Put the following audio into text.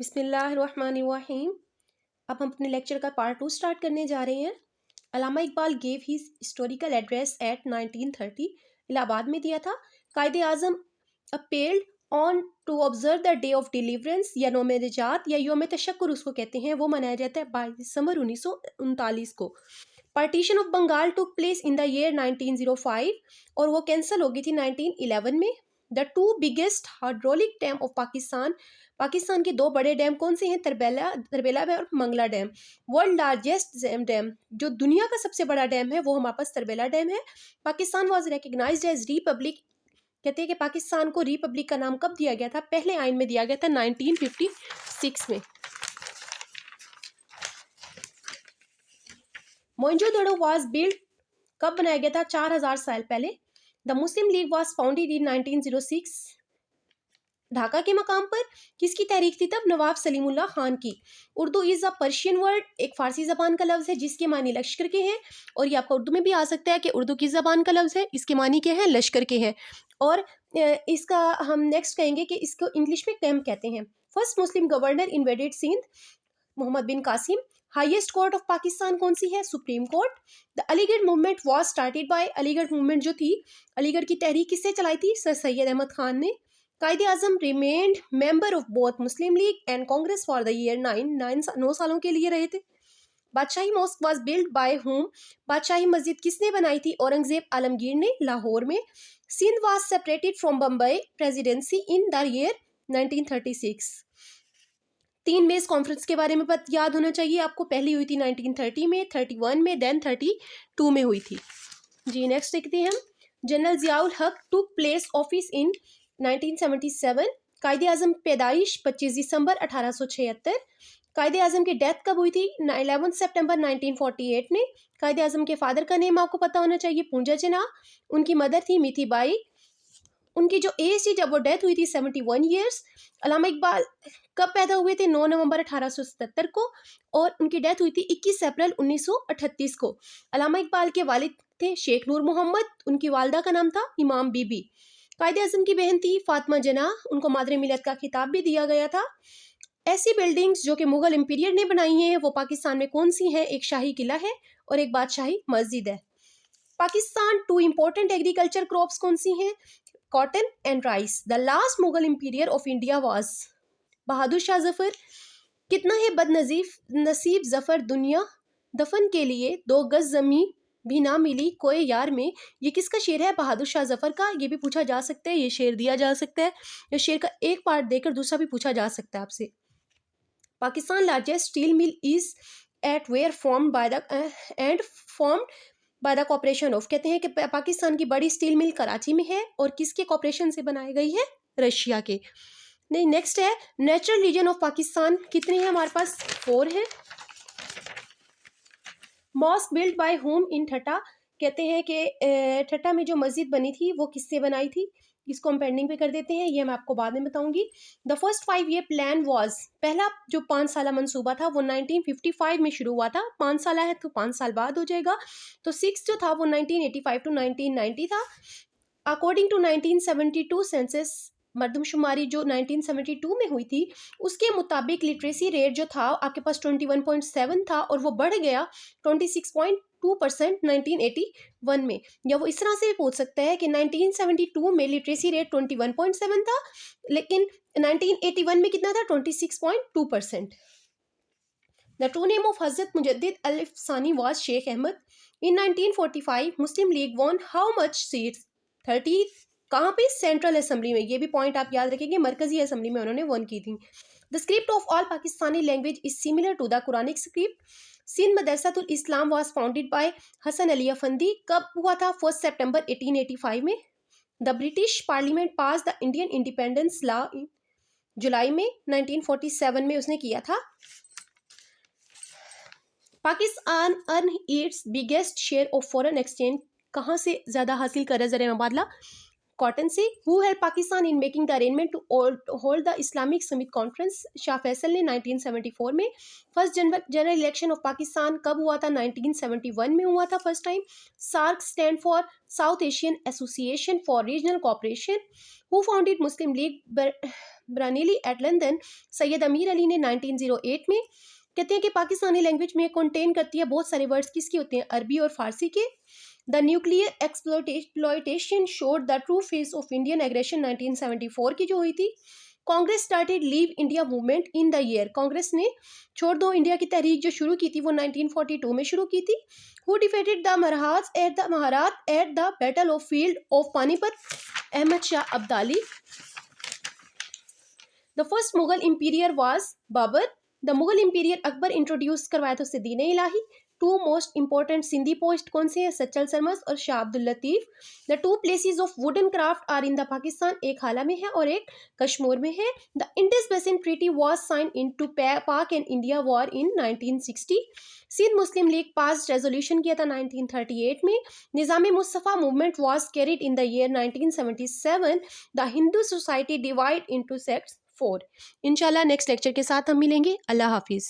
बिस्मिल्लाहिर्रहमानिर्रहीम। अब हम अपने लेक्चर का पार्ट 2 स्टार्ट करने जा रहे हैं। Allama Iqbal gave his historical address at 1930। Allahabad में दिया था। Quaid-e Azam appealed on to observe the day of deliverance या योम निजात या योम तशक्कुर उसको कहते हैं, वो मनाया जाता है 22 दिसंबर 1939 को। Partition of Bengal took place in the year 1905 और वो कैंसिल हो गई थी 1911 में। The two biggest hydraulic dam of Pakistan के दो बड़े डैम कौन से हैं? तरबेला और Mangla dam. World largest dam, जो दुनिया का सबसे बड़ा डैम है वो हमारे पास तरबेला डैम है। Pakistan was recognised as republic. कहते हैं कि पाकिस्तान को रिपब्लिक का नाम कब दिया गया था? पहले आइन में दिया गया था 1956 में। मोइंजोदड़ो वाज बिल्ड कब बनाया गया था? 4000 साल पहले। The Muslim league was founded in 1906। Dhaka के मकाम पर किसकी तहरीक थी तब? नवाब सलीमुल्लाह खान की। Urdu is a Persian word, एक फारसी ज़बान का लफ्ज़ है जिसके मानी लश्कर के हैं। और ये आपका उर्दू में भी आ सकता है कि उर्दू किस ज़बान का लफ्ज़ है, इसके मानी क्या है? लश्कर के हैं। और इसका हम नेक्स्ट कहेंगे कि इसको इंग्लिश में कैम्प कहते हैं। First Muslim governor invaded Sindh, Mohammad bin Qasim. Highest court of Pakistan कौन सी है? Supreme court. The Aligarh movement was started by, Aligarh movement जो थी, अलीगढ़ की तहरीक किससे चलाई थी? सर सैयद अहमद खान ने। Quaid-e Azam remained member of both Muslim League and Congress for the year 9 सालों के लिए रहे थे। Badshahi mosque was built by whom, Badshahi मस्जिद किसने बनाई थी? औरंगजेब आलमगीर ने, लाहौर में। Sindh was separated from Bombay presidency in the year 1936। 3 मेज कॉन्फ्रेंस के बारे में याद होना चाहिए आपको। पहली हुई थी 1930 में, 31 में, देन 32 में हुई थी। जी नेक्स्ट देखते हैं हम। जनरल जियाउल हक टुक प्लेस ऑफिस इन 1977। कायदे आजम पैदाइश 25 दिसंबर 1876। कायदे आजम की डेथ कब हुई थी? 11 सितंबर 1948 में। कायदे आजम के फादर का नेम आपको पता होना चाहिए, पूंजा जिन्ना। उनकी मदर थी मिथीबाई। उनकी जो एज थी जब वो डेथ हुई थी 71 ईयर्स। अल्लामा इकबाल कब पैदा हुए थे? 9 नवंबर 1877 को। और उनकी डेथ हुई थी 21 अप्रैल 1938 को। अल्लामा इकबाल के वालिद थे शेख नूर मोहम्मद, उनकी वालदा का नाम था इमाम बीबी। कायदे आजम की बहन थी फातिमा जना, उनको मादरे मिलत का खिताब भी दिया गया था। ऐसी बिल्डिंग्स जो कि मुगल एम्पीरियर ने बनाई हैं वो पाकिस्तान में कौन सी हैं? एक शाही किला है और एक बादशाही मस्जिद है। Pakistan two important agriculture crops कौन सी हैं? Cotton and rice. The last Mughal emperor of India was Bahadur Shah Zafar. कितना है नसीब जफर दुनिया दफन के लिए 2 गज जमीन भी ना मिली कोई यार में। ये किसका शेर है? बहादुर शाह जफर का। ये भी पूछा जा सकता है, ये शेर दिया जा सकता है, ये शेर का एक पार्ट देकर दूसरा भी पूछा जा सकता है आपसे। Pakistan largest steel mill is at where formed by the and formed by the corporation of. कहते हैं कि पाकिस्तान की बड़ी स्टील मिल कराची में है और किसके कॉर्पोरेशन से बनाई गई है? रशिया के। नहीं नेक्स्ट है नेचुरल रीजन ऑफ पाकिस्तान। कितने हैं हमारे पास? 4 है। Mosque built by whom in Thatta. कहते हैं कि ठट्टा में जो मस्जिद बनी थी वो किससे बनाई थी? इसको हम पेंडिंग पे कर देते हैं, ये मैं आपको बाद में बताऊंगी। The first 5 year plan was, पहला जो 5 साल मंसूबा था वो 1955 में शुरू हुआ था। 5 साल है तो 5 साल बाद हो जाएगा। तो 6 जो था वो 1985 टू 1990 था। अकॉर्डिंग टू 1972 सेंसस, मरदमशुमारी जो 1972 में हुई थी उसके मुताबिक लिटरेसी रेट जो था आपके पास 21.7 था और वो बढ़ गया 26.2% 1981 में। या वो इस तरह से भी पूछ सकता है कि 1972 में लिटरेसी रेट 21.7 था लेकिन 1981 में कितना था? 26.2%। The true name of Hazrat Mujaddid Alf-Sani was Sheikh Ahmad. In 1945 Muslim League won how much seats? 30। कहाँ पे? सेंट्रल असेंबली में। ये भी पॉइंट आप याद रखेंगे, मरकजी असेंबली में उन्होंने वन की थी। The script of all Pakistani language is similar to the Quranic script. Sindh Madrasatul Islam was founded by Hasan Ali Afandi. कब हुआ था? 1 सितंबर 1885 में। The British parliament pass the Indian independence law in July में 1947 में उसने किया था। Pakistan earn its biggest share of foreign exchange. कहाँ से ज़्यादा हासिल कर रहा है ज़र मुबादला? कॉटन से। Who help Pakistan in making the arrangement to hold the Islamic summit conference? Shah Faisal ने 1974 में। First general election of Pakistan कब हुआ था? 1971 में हुआ था first time. SAARC stand for South Asian association for regional cooperation. Who founded Muslim League Bareilly at London? Syed Ameer Ali ने 1908 में। कहते हैं कि पाकिस्तानी लैंग्वेज में कंटेन करती है बहुत सारे वर्ड्स, किसके होते हैं? अरबी और फारसी के। The nuclear exploitation showed the true face of Indian aggression 1974 की जो हुई थी। Congress started leave India movement in the year? Congress ने छोड़ दो इंडिया की तहरीक जो शुरू की थी वो 1942 में शुरू की थी। Who defeated the Maharaj at the battle of field of Panipat? Ahmad Shah Abdali. The first Mughal emperor was Babur. The Mughal emperor Akbar introduce करवाया था उससे Din Ilahi. Two most important Sindhi पोस्ट कौन से हैं? सच्चल सरमस और Shah Abdul Latif. The two places of wooden craft are in the Pakistan? एक हाला में है और एक कश्मीर में है। The Indus basin treaty was sign in to Pak and India war in 1960। Sindh Muslim League pass resolution किया था 1938 में। Nizam Mustafa movement was carried in the year 1977। The Hindu society divide into sects 4। इंशाल्लाह नेक्स्ट लेक्चर के साथ हम मिलेंगे। अल्लाह हाफिज़।